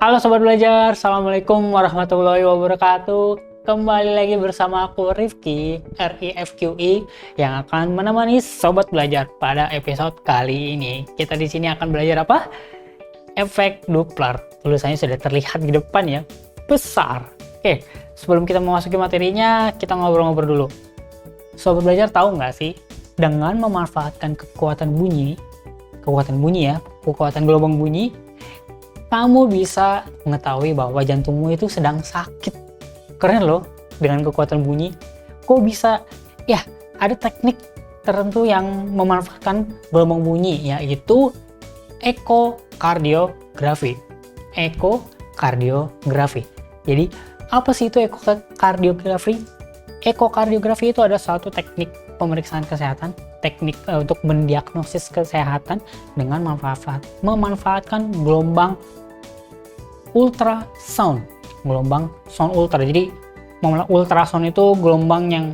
Halo Sobat Belajar, Assalamualaikum warahmatullahi wabarakatuh. Kembali lagi bersama aku Rifki, RIFQI, yang akan menemani Sobat Belajar pada episode kali ini. Kita di sini akan belajar apa? Efek Doppler. Tulisannya sudah terlihat di depan ya, besar. Oke, sebelum kita memasuki materinya, kita ngobrol-ngobrol dulu. Sobat Belajar tahu nggak sih, dengan memanfaatkan kekuatan gelombang bunyi, kamu bisa mengetahui bahwa jantungmu itu sedang sakit. Keren loh, dengan kekuatan bunyi. Kok bisa? Ya, ada teknik tertentu yang memanfaatkan gelombang bunyi, yaitu ekokardiografi. Ekokardiografi. Jadi, apa sih itu ekokardiografi? Ekokardiografi itu ada suatu teknik pemeriksaan kesehatan, teknik untuk mendiagnosis kesehatan dengan memanfaatkan gelombang ultrasound, gelombang sound ultra. Jadi ultrasound itu gelombang yang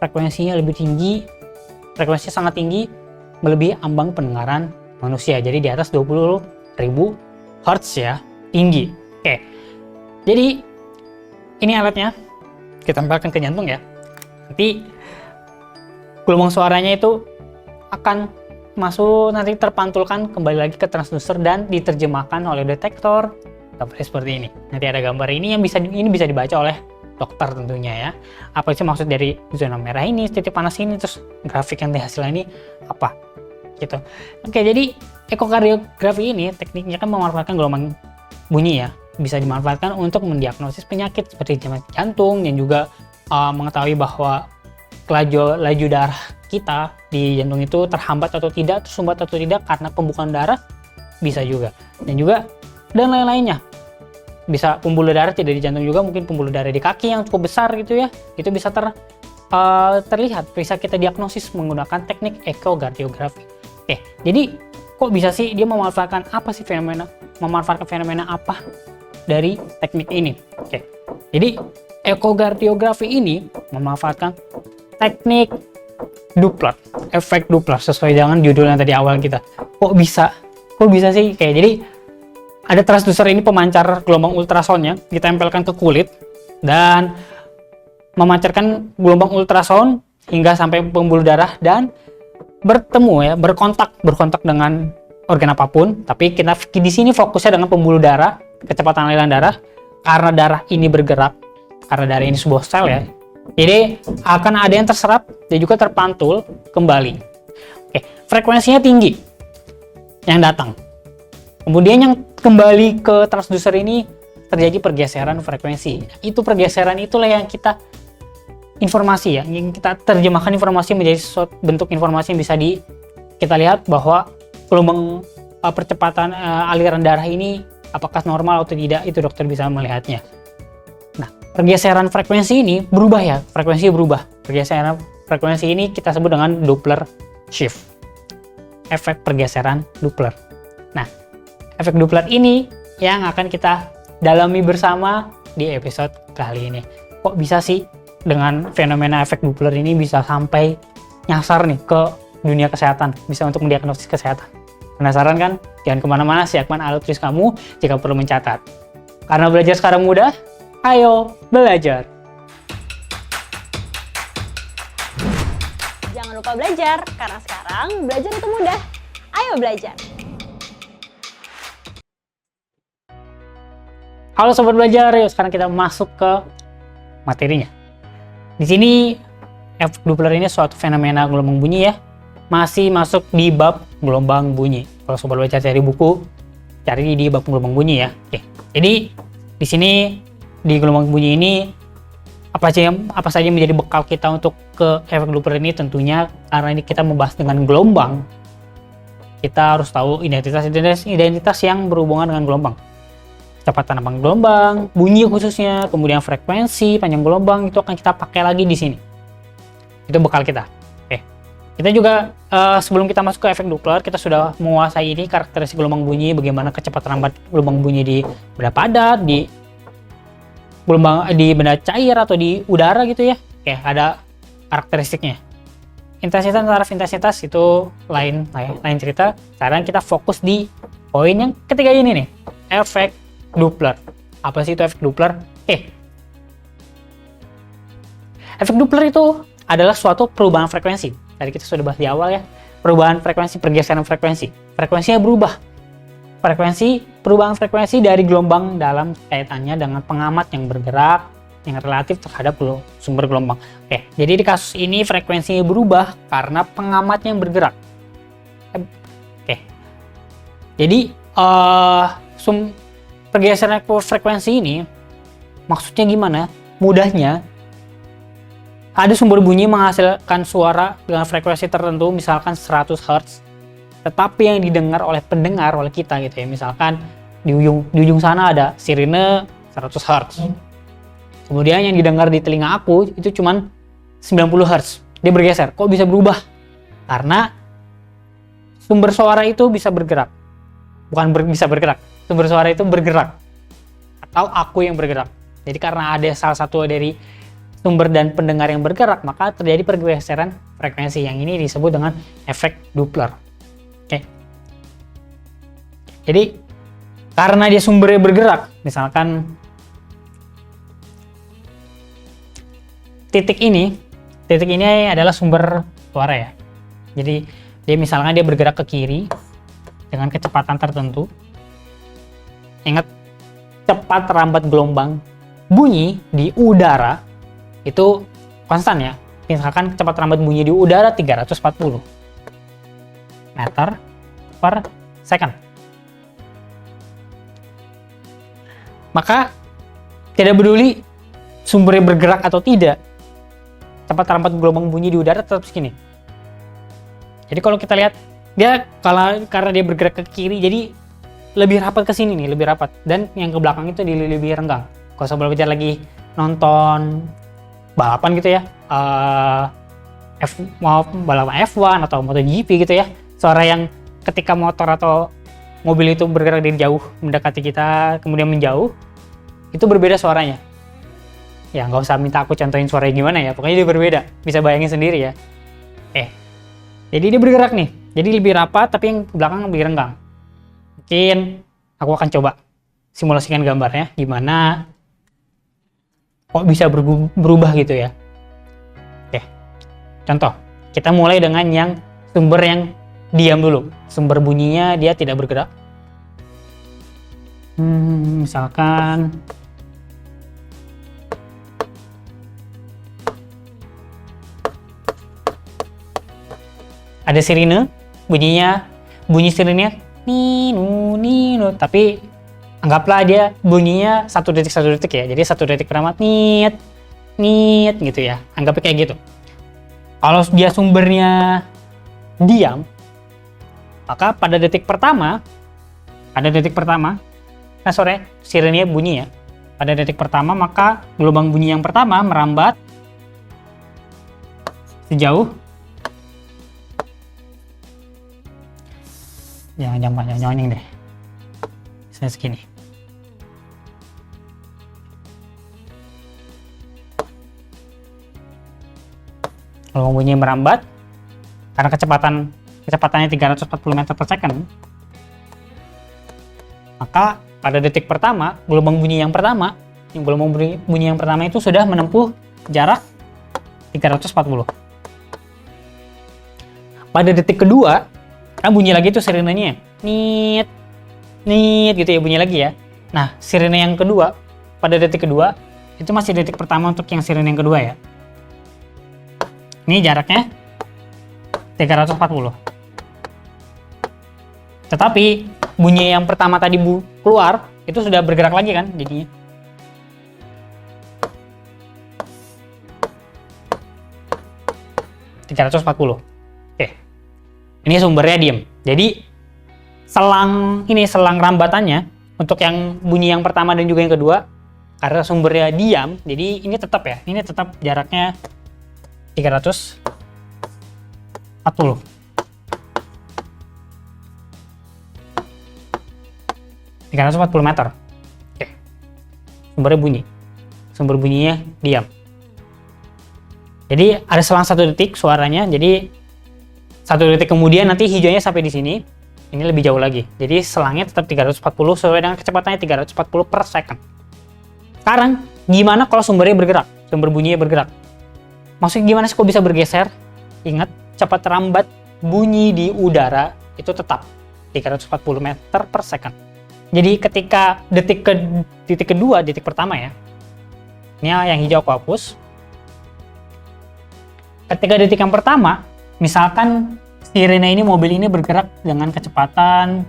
frekuensinya lebih tinggi, frekuensinya sangat tinggi, melebihi ambang pendengaran manusia. Jadi di atas 20.000 Hz ya, tinggi. Oke. Jadi ini alatnya kita tempelkan ke jantung ya. Nanti gelombang suaranya itu akan masuk, nanti terpantulkan kembali lagi ke transducer dan diterjemahkan oleh detektor. Gambarnya seperti ini. Nanti ada gambar ini yang bisa dibaca oleh dokter tentunya ya. Apa sih maksud dari zona merah ini, titik panas ini, terus grafik yang dihasilkan ini apa? Gitu. Oke, jadi ekokardiografi ini tekniknya kan memanfaatkan gelombang bunyi ya. Bisa dimanfaatkan untuk mendiagnosis penyakit seperti jantung dan juga mengetahui bahwa laju darah kita di jantung itu terhambat atau tidak, tersumbat atau tidak karena pembukaan darah, bisa juga. Dan lain-lainnya. Bisa pembuluh darah tidak di jantung juga, mungkin pembuluh darah di kaki yang cukup besar gitu ya. Itu bisa terlihat, bisa kita diagnosis menggunakan teknik ekokardiografi. Oke, jadi kok bisa sih dia memanfaatkan fenomena apa dari teknik ini? Oke. Jadi ekokardiografi ini memanfaatkan teknik Doppler, efek Doppler sesuai dengan judul yang tadi awal kita. Kok bisa sih? Kayak jadi ada transducer ini pemancar gelombang ultrasoundnya ditempelkan ke kulit dan memancarkan gelombang ultrasound hingga sampai pembuluh darah dan berkontak dengan organ apapun. Tapi kita di sini fokusnya dengan pembuluh darah, kecepatan aliran darah, karena darah ini bergerak, karena darah ini sebuah sel ya. Jadi akan ada yang terserap dan juga terpantul kembali. Oke, frekuensinya tinggi yang datang. Kemudian yang kembali ke transducer ini terjadi pergeseran frekuensi. Itu pergeseran itulah yang kita informasi ya, yang kita terjemahkan informasi menjadi suatu bentuk informasi yang bisa kita lihat bahwa gelombang percepatan aliran darah ini apakah normal atau tidak, itu dokter bisa melihatnya. Nah, pergeseran frekuensi ini berubah ya, frekuensi berubah. Pergeseran frekuensi ini kita sebut dengan Doppler shift. Efek pergeseran Doppler. Nah, efek Doppler ini yang akan kita dalami bersama di episode kali ini. Kok bisa sih dengan fenomena efek Doppler ini bisa sampai nyasar nih ke dunia kesehatan, bisa untuk mendiagnosis kesehatan. Penasaran kan? Jangan kemana-mana, siapkan alat tulis kamu jika perlu mencatat. Karena belajar sekarang mudah, ayo belajar! Jangan lupa belajar, karena sekarang belajar itu mudah. Ayo belajar! Halo Sobat Belajar, yuk sekarang kita masuk ke materinya. Di sini efek Doppler ini suatu fenomena gelombang bunyi ya, masih masuk di bab gelombang bunyi. Kalau Sobat Belajar cari buku, cari di bab gelombang bunyi ya. Oke. Jadi di sini di gelombang bunyi ini apa saja yang menjadi bekal kita untuk ke efek Doppler ini, tentunya karena ini kita membahas dengan gelombang, kita harus tahu identitas yang berhubungan dengan gelombang. Kecepatan ambang gelombang, bunyi khususnya, kemudian frekuensi, panjang gelombang, itu akan kita pakai lagi di sini. Itu bekal kita. Oke. Kita juga sebelum kita masuk ke efek Doppler, kita sudah menguasai ini karakteristik gelombang bunyi, bagaimana kecepatan lambat gelombang bunyi di benda padat, di benda cair atau di udara gitu ya. Oke, ada karakteristiknya. Intensitas taraf intensitas itu lain cerita. Sekarang kita fokus di poin yang ketiga ini nih, efek Doppler. Apa sih itu efek Doppler? Efek Doppler itu adalah suatu perubahan frekuensi. Tadi kita sudah bahas di awal ya. Perubahan frekuensi, pergeseran frekuensi. Frekuensinya berubah. Perubahan frekuensi dari gelombang dalam kaitannya dengan pengamat yang bergerak yang relatif terhadap sumber gelombang. Jadi di kasus ini frekuensinya berubah karena pengamat yang bergerak. Jadi pergeseran frekuensi ini maksudnya gimana? Mudahnya, ada sumber bunyi menghasilkan suara dengan frekuensi tertentu, misalkan 100 Hz, tetapi yang didengar oleh pendengar, oleh kita gitu ya, misalkan di ujung sana ada sirine 100 Hz. Kemudian yang didengar di telinga aku itu cuman 90 Hz. Dia bergeser. Kok bisa berubah? Karena sumber suara itu bisa bergerak. Bisa bergerak. Sumber suara itu bergerak. Atau aku yang bergerak. Jadi karena ada salah satu dari sumber dan pendengar yang bergerak, maka terjadi pergeseran frekuensi. Yang ini disebut dengan efek Doppler. Jadi karena dia sumbernya bergerak, misalkan titik ini adalah sumber suara ya. Jadi misalkan dia bergerak ke kiri dengan kecepatan tertentu. Ingat, cepat rambat gelombang bunyi di udara itu konstan ya. Misalkan cepat rambat bunyi di udara 340 meter per second. Maka tidak peduli sumbernya bergerak atau tidak, cepat rambat gelombang bunyi di udara tetap segini. Jadi kalau kita lihat dia karena dia bergerak ke kiri, jadi lebih rapat ke sini nih, lebih rapat, dan yang ke belakang itu lebih renggang. Kalau sebelum kita lagi nonton balapan gitu ya, mau balapan F1 atau MotoGP gitu ya, suara yang ketika motor atau mobil itu bergerak dari jauh mendekati kita kemudian menjauh, itu berbeda suaranya. Ya nggak usah minta aku contohin suaranya gimana ya, pokoknya dia berbeda, bisa bayangin sendiri ya. Jadi dia bergerak nih, jadi lebih rapat tapi yang belakang lebih renggang. Mungkin aku akan coba simulasikan gambarnya gimana kok bisa berubah gitu ya. Contoh, kita mulai dengan yang sumber yang diam dulu, sumber bunyinya dia tidak bergerak. Misalkan ada sirine, bunyi sirinenya ninu, tapi anggaplah dia bunyinya 1 detik ya. Jadi 1 detik pertama nit gitu ya. Anggapnya kayak gitu. Kalau dia sumbernya diam, maka pada detik pertama, sirinenya bunyi ya. Pada detik pertama, maka gelombang bunyi yang pertama merambat sejauh, jangan nyonyeng deh, saya segini. Gelombang bunyi merambat karena kecepatannya 340 meter per second, maka pada detik pertama gelombang bunyi yang pertama itu sudah menempuh jarak 340. Pada detik kedua kan bunyi lagi tuh sirenenya, nit gitu ya, bunyi lagi ya. Nah, sirene yang kedua pada detik kedua itu masih detik pertama untuk yang sirene yang kedua ya. Ini jaraknya 340. Tetapi bunyi yang pertama tadi keluar itu sudah bergerak lagi kan jadinya. Oke. Ini sumbernya diem. Jadi selang rambatannya untuk yang bunyi yang pertama dan juga yang kedua, karena sumbernya diam, jadi ini tetap jaraknya 340 meter. Oke. Sumber bunyinya diam. Jadi ada selang 1 detik suaranya. Jadi 1 detik kemudian nanti hijaunya sampai di sini. Ini lebih jauh lagi. Jadi selangnya tetap 340 sesuai dengan kecepatannya 340 per second. Sekarang, gimana kalau sumbernya bergerak? Sumber bunyinya bergerak. Maksudnya gimana sih kok bisa bergeser? Ingat, cepat rambat bunyi di udara itu tetap 340 meter per second. Jadi ketika detik kedua, detik pertama ya, ini yang hijau aku hapus. Ketika detik yang pertama, misalkan sirene ini, mobil ini bergerak dengan kecepatan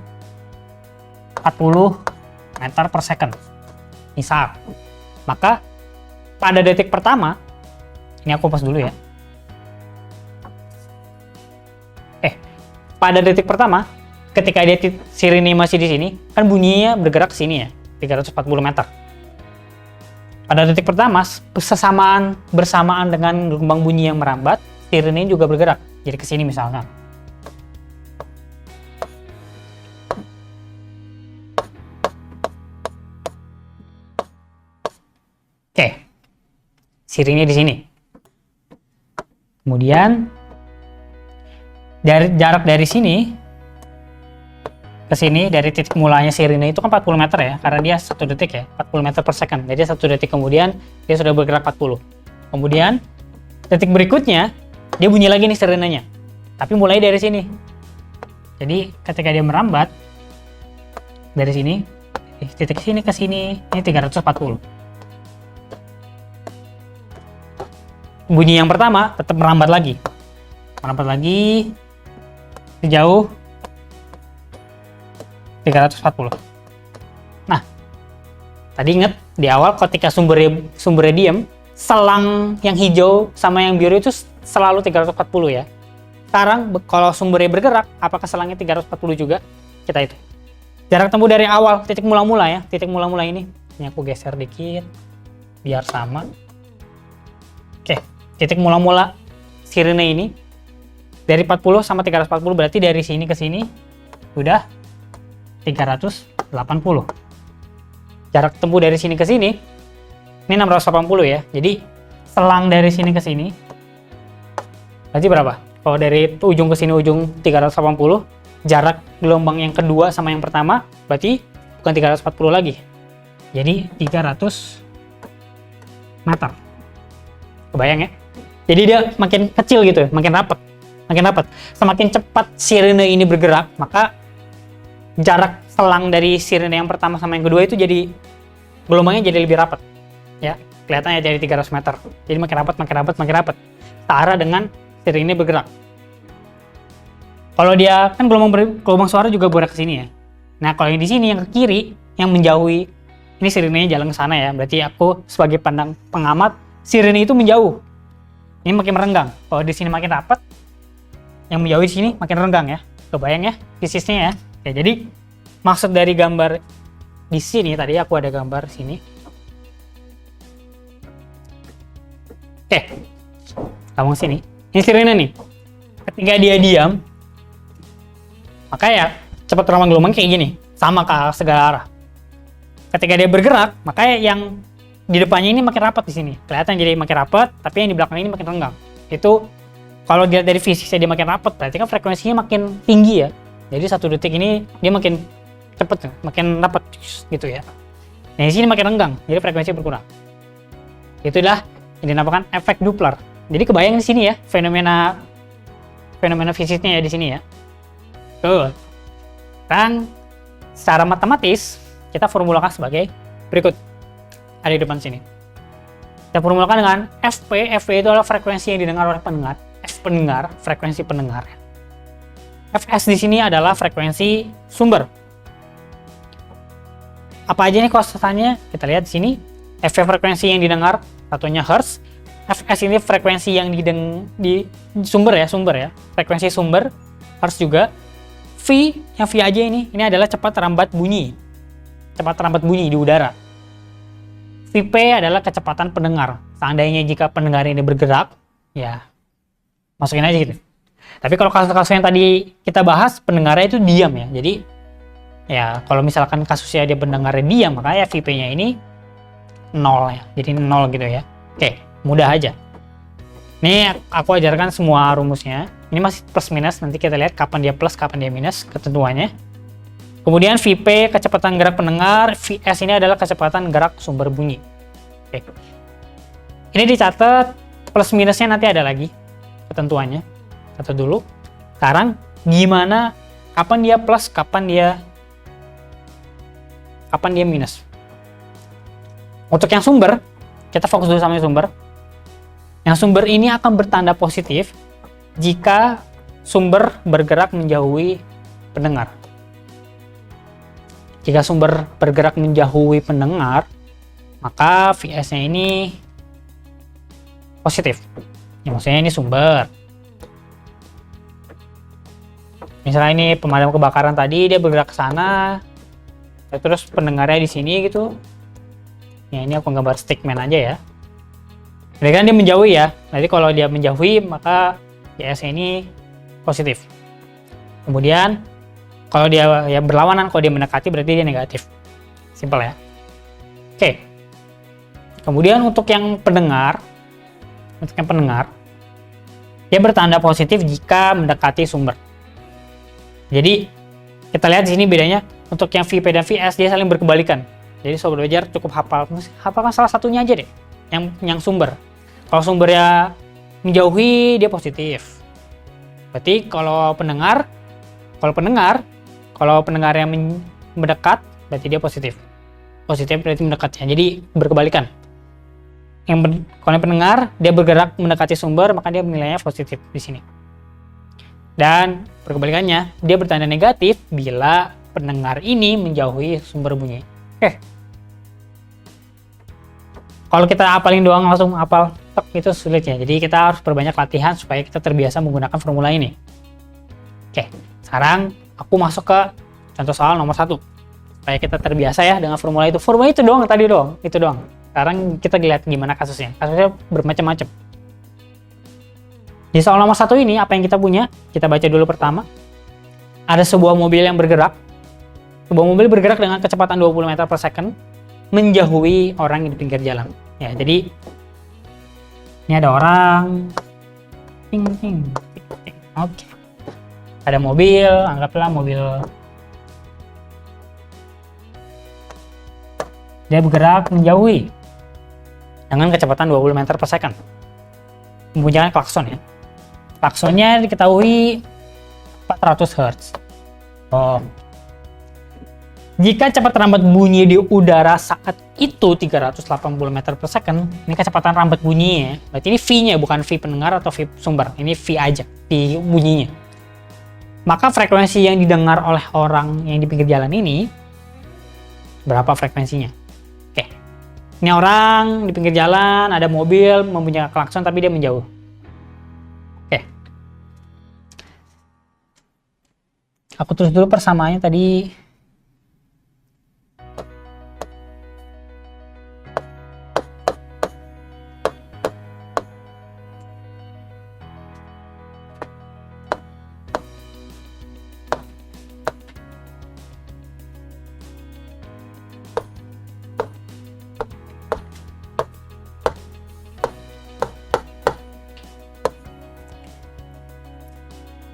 40 meter per second. Misal. Maka pada detik pertama, ini aku pas dulu ya. Pada detik pertama, ketika dia sirene masih di sini, kan bunyinya bergerak ke sini ya, 340 meter. Pada detik pertama, bersamaan dengan gelombang bunyi yang merambat, sirene juga bergerak. Jadi ke sini misalkan. Oke. Sirene di sini. Kemudian jarak dari sini ke sini, dari titik mulanya sirene itu kan 40 meter ya, karena dia 1 detik ya, 40 meter per second. Jadi 1 detik kemudian dia sudah bergerak 40. Kemudian detik berikutnya dia bunyi lagi nih sirenenya, tapi mulai dari sini. Jadi ketika dia merambat dari sini, titik sini ke sini, ini 340. Bunyi yang pertama tetap merambat lagi sejauh 340. Nah, tadi ingat di awal ketika sumbernya diam, selang yang hijau sama yang biru itu selalu 340 ya. Sekarang kalau sumbernya bergerak, apakah selangnya 340 juga? Kita itu. Jarak tempuh dari awal, titik mula-mula ya, titik mula-mula ini. Ini aku geser dikit biar sama. Oke, titik mula-mula sirene ini dari 40 sama 340, berarti dari sini ke sini udah 380. Jarak tempuh dari sini ke sini ini 680 ya. Jadi selang dari sini ke sini berarti berapa? Kalau dari ujung ke sini ujung 380, jarak gelombang yang kedua sama yang pertama berarti bukan 340 lagi. Jadi 300 meter. Kebayang ya? Jadi dia makin kecil gitu ya, makin rapat. Semakin cepat sirene ini bergerak, maka jarak selang dari sirene yang pertama sama yang kedua itu jadi gelombangnya jadi lebih rapat. Ya, kelihatannya jadi 300 meter. Jadi makin rapat. Searah dengan sirene bergerak. Kalau dia kan gelombang suara juga bergerak ke sini ya. Nah, kalau yang di sini yang ke kiri yang menjauhi, ini sirenenya jalan ke sana ya. Berarti aku sebagai pengamat, sirene itu menjauh. Ini makin merenggang. Kalau di sini makin rapat, yang menjauh di sini makin renggang ya. Kebayang ya fisiknya ya. Ya, jadi maksud dari gambar di sini, tadi aku ada gambar sini. Oke. Kamu sini. Ini sirene nih. Ketika dia diam, maka ya cepat terbang gelombang kayak gini, sama ke segala arah. Ketika dia bergerak, maka yang di depannya ini makin rapat di sini. Kelihatan jadi makin rapat, tapi yang di belakang ini makin renggang. Itu kalau dilihat dari fisiknya dia makin rapat, berarti kan frekuensinya makin tinggi ya. Jadi 1 detik ini dia makin cepet, makin rapat gitu ya. Nah, di sini makin renggang, jadi frekuensinya berkurang. Itulah yang dinamakan efek Doppler. Jadi kebayang di sini ya fenomena fisiknya ya di sini ya. Tuh. Dan secara matematis kita formulakan sebagai berikut. Ada di depan sini. Kita formulakan dengan Fp. Fp itu adalah frekuensi yang didengar oleh pendengar. F pendengar, frekuensi pendengar. Fs di sini adalah frekuensi sumber. Apa aja nih konstannya? Kita lihat di sini. F frekuensi yang didengar, satunya Hertz. Fs ini frekuensi yang di sumber ya. Frekuensi sumber, Hertz juga. V, yang V aja ini adalah cepat rambat bunyi. Cepat rambat bunyi di udara. Vp adalah kecepatan pendengar. Seandainya jika pendengar ini bergerak, ya masukin aja gitu. Tapi kalau kasus-kasus yang tadi kita bahas, pendengarnya itu diam ya. Jadi ya kalau misalkan kasusnya dia pendengarnya diam, maka ya Vp-nya ini 0 ya. Jadi 0 gitu ya. Oke, mudah aja. Ini aku ajarkan semua rumusnya. Ini masih plus minus, nanti kita lihat kapan dia plus, kapan dia minus ketentuannya. Kemudian VP kecepatan gerak pendengar, VS ini adalah kecepatan gerak sumber bunyi. Oke. Ini dicatat, plus minusnya nanti ada lagi ketentuannya. Catat dulu. Sekarang gimana, kapan dia plus, kapan dia minus. Untuk yang sumber, kita fokus dulu sama yang sumber. Yang sumber ini akan bertanda positif jika sumber bergerak menjauhi pendengar. Jika sumber bergerak menjauhi pendengar, maka VS-nya ini positif. Ya, maksudnya ini sumber. Misalnya ini pemadam kebakaran tadi, dia bergerak ke sana, terus pendengarnya di sini gitu. Ya, ini aku gambar stickman aja ya. Jadi kan dia menjauhi ya. Nanti kalau dia menjauhi, maka VS ini positif. Kemudian kalau dia ya berlawanan, kalau dia mendekati berarti dia negatif. Simpel ya. Oke. Kemudian untuk yang pendengar, dia bertanda positif jika mendekati sumber. Jadi kita lihat di sini bedanya, untuk yang VP dan VS dia saling berkebalikan. Jadi sobat belajar cukup hafalkan salah satunya aja deh, yang sumber. Kalau sumbernya menjauhi dia positif. Berarti kalau pendengarnya mendekat berarti dia positif. Positif berarti mendekatnya. Jadi berkebalikan. Kalau yang pendengar dia bergerak mendekati sumber, maka dia nilainya positif di sini. Dan berkebalikannya, dia bertanda negatif bila pendengar ini menjauhi sumber bunyi. Oke. Kalau kita apalin doang langsung apal, itu sulit ya. Jadi kita harus perbanyak latihan supaya kita terbiasa menggunakan formula ini. Oke, sekarang aku masuk ke contoh soal nomor 1. Supaya kita terbiasa ya dengan formula itu. Formula itu doang, tadi doang, itu doang. Sekarang kita lihat gimana kasusnya. Kasusnya bermacam-macam. Di soal nomor 1 ini, apa yang kita punya? Kita baca dulu pertama. Ada sebuah mobil yang bergerak. Sebuah mobil bergerak dengan kecepatan 20 meter per second menjauhi orang yang di pinggir jalan. Ya, jadi ini ada orang. Ting, ting, ting, ting. Oke. Ada mobil, anggaplah mobil. Dia bergerak menjauhi dengan kecepatan 20 meter per second. Membunyikan klakson ya. Klaksonnya diketahui 400 Hz. Oh. Jika cepat rambat bunyi di udara saat itu 380 meter per second, ini kecepatan rambat bunyinya. Berarti ini V-nya, bukan V pendengar atau V sumber. Ini V aja, V bunyinya. Maka frekuensi yang didengar oleh orang yang di pinggir jalan ini, berapa frekuensinya? Oke. Ini orang di pinggir jalan, ada mobil membunyikan klakson tapi dia menjauh. Oke. Aku tulis dulu persamaannya tadi.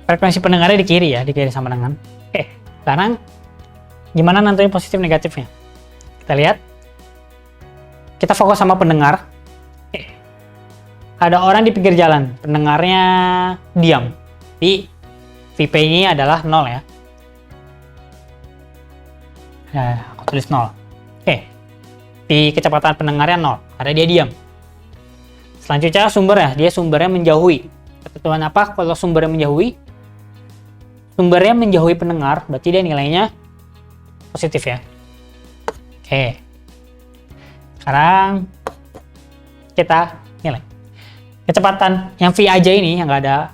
Frekuensi pendengarnya di kiri ya, di kiri sama dengan. Oke, sekarang gimana nantinya positif negatifnya? Kita lihat. Kita fokus sama pendengar. Oke. Ada orang di pinggir jalan, pendengarnya diam. Di VP ini adalah 0 ya. Nah, aku tulis 0. Oke. Di kecepatan pendengarnya 0, karena dia diam. Selanjutnya sumbernya, dia sumbernya menjauhi. Ketentuan apa kalau sumbernya menjauhi? Sumbernya menjauhi pendengar, berarti dia nilainya positif ya. Oke. Sekarang kita nilai. Kecepatan yang V aja ini, yang nggak ada.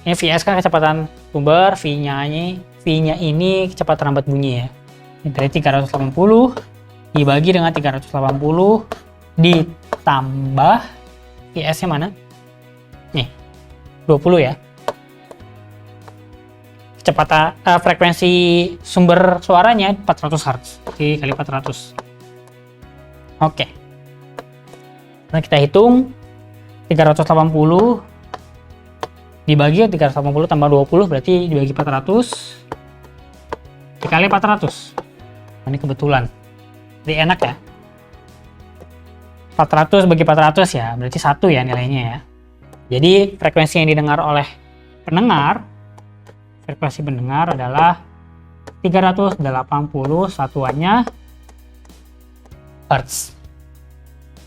Ini VS kan kecepatan sumber, V-nya ini kecepatan rambat bunyi ya. Ini dari 380 dibagi dengan 380 ditambah VS-nya mana? Nih, 20 ya. Kecepatan frekuensi sumber suaranya 400 Hz dikali 400. Oke. Nah, kita hitung 380 dibagi 380 tambah 20 berarti dibagi 400 dikali 400. Ini kebetulan. Jadi enak ya. 400 bagi 400 ya, berarti 1 ya nilainya ya. Jadi frekuensi yang didengar oleh pendengar, frekuensi pendengar adalah 380, satuannya Hertz.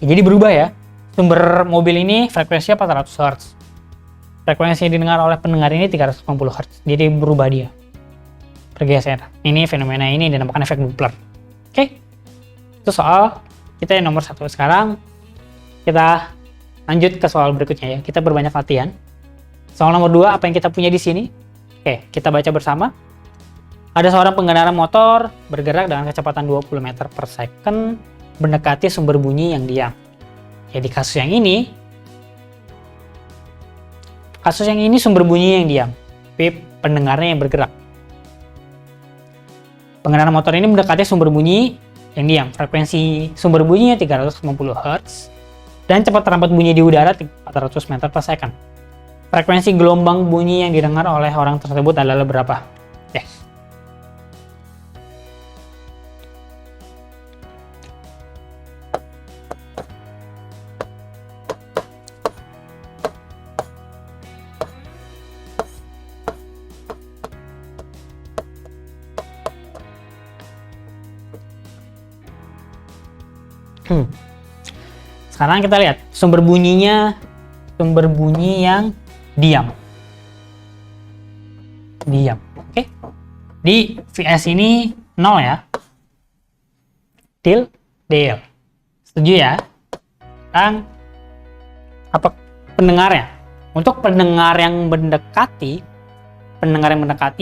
Jadi berubah ya. Sumber mobil ini frekuensinya 400 Hz. Frekuensi yang didengar oleh pendengar ini 380 Hz. Jadi berubah dia. Pergeseran. Ini fenomena ini dinamakan efek Doppler. Oke. Itu soal kita yang nomor 1. Sekarang kita lanjut ke soal berikutnya ya. Kita berbanyak latihan. Soal nomor 2, apa yang kita punya di sini? Oke, kita baca bersama. Ada seorang pengendara motor bergerak dengan kecepatan 20 meter per second mendekati sumber bunyi yang diam. Jadi kasus yang ini sumber bunyi yang diam, tapi pendengarnya yang bergerak. Pengendara motor ini mendekati sumber bunyi yang diam. Frekuensi sumber bunyinya 350 Hz dan cepat terambat bunyi di udara 400 meter per second. Frekuensi gelombang bunyi yang didengar oleh orang tersebut adalah berapa? Yes. Sekarang kita lihat sumber bunyi yang diam. Oke. Di Vs ini 0 ya. Til Dl. Setuju ya? Sekarang apa pendengarnya? Untuk pendengar yang mendekati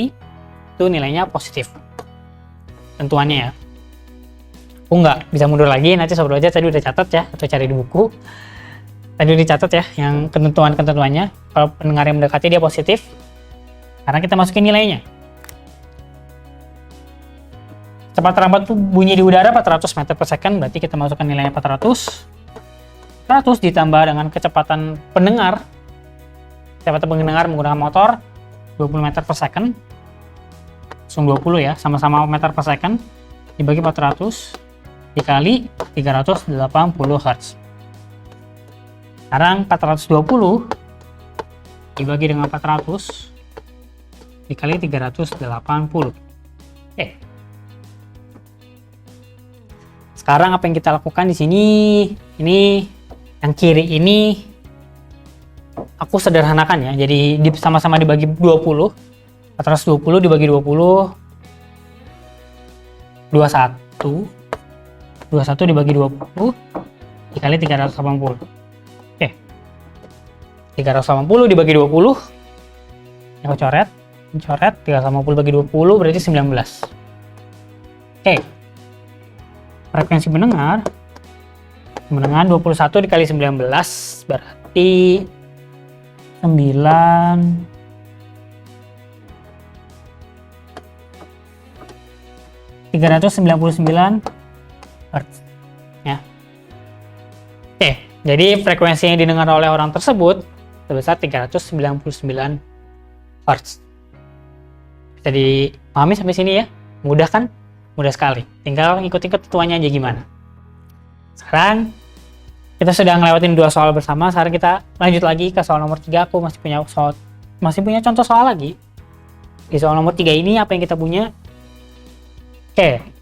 itu nilainya positif. Tentuannya ya. Enggak, bisa mundur lagi, nanti sobat aja tadi udah catat ya, atau cari di buku. Tadi udah dicatat ya, yang ketentuannya. Kalau pendengar yang mendekati dia positif. Karena kita masukin nilainya. Cepat terambat bunyi di udara 400 meter per second, berarti kita masukkan nilainya 400. 100 ditambah dengan kecepatan pendengar. Kecepatan pendengar menggunakan motor 20 meter per second. Langsung 20 ya, sama-sama meter per second. Dibagi 400. Dikali 380 Hz. Sekarang 420 dibagi dengan 400 dikali 380. Oke. Sekarang apa yang kita lakukan di sini? Ini yang kiri ini aku sederhanakan ya. Jadi sama-sama dibagi 20. 420 dibagi 20 21 dibagi 20 dikali 380. Oke. 380 dibagi 20. Aku coret 380 bagi 20 berarti 19. Oke. Frekuensi mendengar 21 dikali 19 berarti 9 399 Hz ya. Oke, jadi frekuensi yang didengar oleh orang tersebut sebesar 399 Hz. Bisa dipahami sampai sini ya? Mudah kan? Mudah sekali. Tinggal ngikutin ketentuannya aja gimana. Sekarang kita sudah ngelewatin 2 soal bersama. Sekarang kita lanjut lagi ke soal nomor 3. Aku masih punya contoh soal lagi. Di soal nomor 3 ini apa yang kita punya? Oke.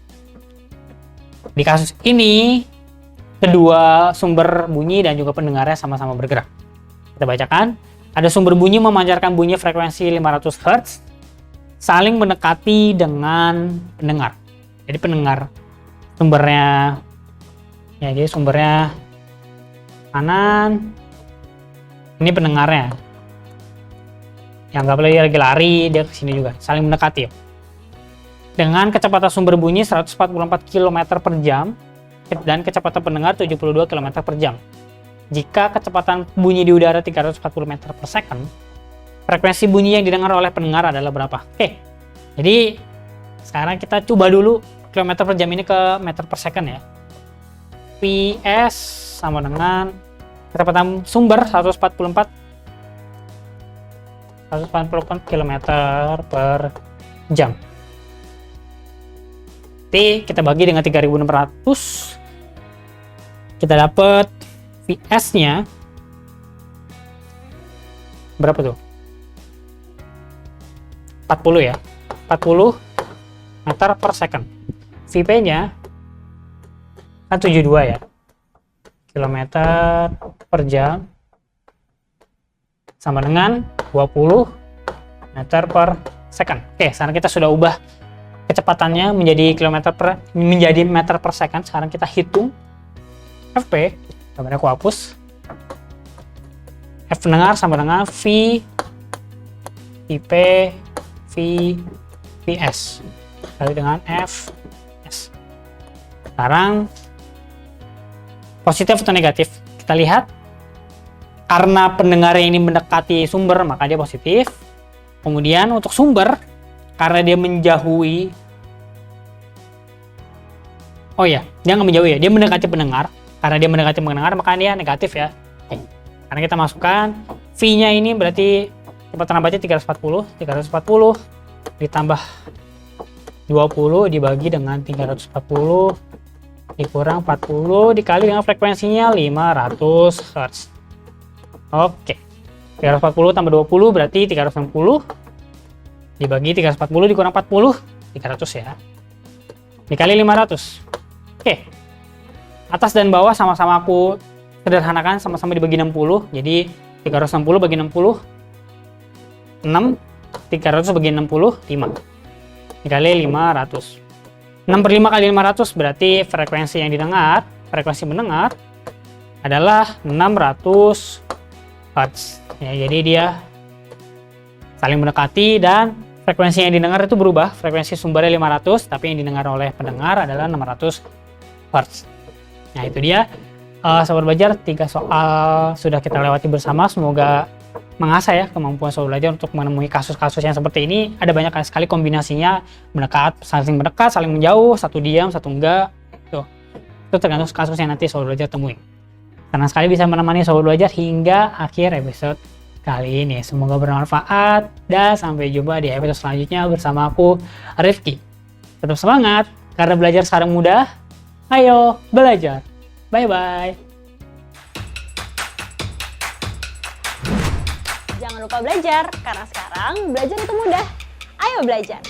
Di kasus ini kedua sumber bunyi dan juga pendengarnya sama-sama bergerak. Kita bacakan. Ada sumber bunyi memancarkan bunyi frekuensi 500 Hz saling mendekati dengan pendengar. Jadi pendengar sumbernya ya, jadi sumbernya kanan. Ini pendengarnya. Yang nggak boleh lagi lari, dia ke sini juga. Saling mendekati. Dengan kecepatan sumber bunyi 144 km per jam dan kecepatan pendengar 72 km per jam. Jika kecepatan bunyi di udara 340 meter per second, frekuensi bunyi yang didengar oleh pendengar adalah berapa? Oke, jadi sekarang kita coba dulu kilometer per jam ini ke meter per second ya. PS sama dengan kecepatan sumber 144 140 km per jam. Nanti kita bagi dengan 3600, kita dapat VS-nya berapa tuh? 40 ya, 40 meter per second. VP-nya kan 72 ya, kilometer per jam sama dengan 20 meter per second. Oke, sekarang kita sudah ubah kecepatannya menjadi meter per second. Sekarang kita hitung FP, gambarnya aku hapus. F pendengar sama dengan V IP V VS kali dengan FS. Sekarang positif atau negatif, kita lihat. Karena pendengarnya ini mendekati sumber, maka dia positif. Kemudian untuk sumber, karena dia menjauhi, oh ya, dia nggak menjauhi ya, dia mendekati pendengar. Karena dia mendekati pendengar, maka dia negatif ya. Oke. Karena kita masukkan V-nya ini berarti kecepatan baca 340 ditambah 20 dibagi dengan 340 dikurang 40 dikali dengan frekuensinya 500 Hz. Oke, 340 tambah 20 berarti 360 dibagi 340 dikurang 40, 300 ya, dikali 500. Oke, atas dan bawah sama-sama aku sederhanakan, sama-sama dibagi 60, jadi 360 bagi 60 6, 300 bagi 60 5 dikali 500. 6 per 5 kali 500 berarti frekuensi yang didengar, frekuensi mendengar adalah 600 Hz ya, jadi dia saling mendekati dan frekuensi yang didengar itu berubah. Frekuensi sumbernya 500, tapi yang didengar oleh pendengar adalah 600 Hz. Nah itu dia Sobat Belajar, 3 soal sudah kita lewati bersama. Semoga mengasah ya kemampuan Sobat Belajar untuk menemui kasus-kasus yang seperti ini. Ada banyak sekali kombinasinya, saling mendekat, saling menjauh, satu diam, satu enggak. Tuh. Itu tergantung kasus yang nanti Sobat Belajar temui. Senang sekali bisa menemani Sobat Belajar hingga akhir episode kali ini. Semoga bermanfaat dan sampai jumpa di episode selanjutnya bersama aku, Rifki. Tetap semangat, karena belajar sekarang mudah. Ayo belajar. Bye-bye. Jangan lupa belajar, karena sekarang belajar itu mudah. Ayo belajar.